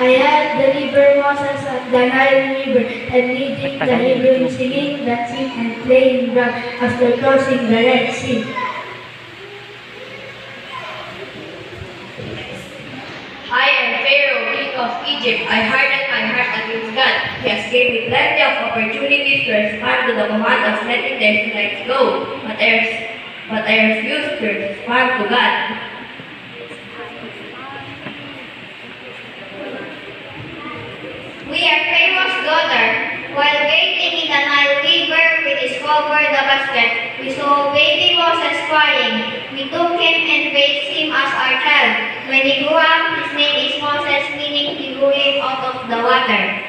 I had delivered Moses at the Nile River, and leading the Hebrews singing, dancing, and playing drum after crossing the Red Sea. I am Pharaoh, king of Egypt. I hardened my heart against God. He has given me plenty of opportunities to respond to the command of letting the Israelites go, but I refuse to respond to God. We are Pharaoh's daughter. While bathing in the Nile River, we discovered the basket. We saw baby Moses crying. We took him and raised him as our child. When he grew up, his name is Moses, meaning he grew him out of the water.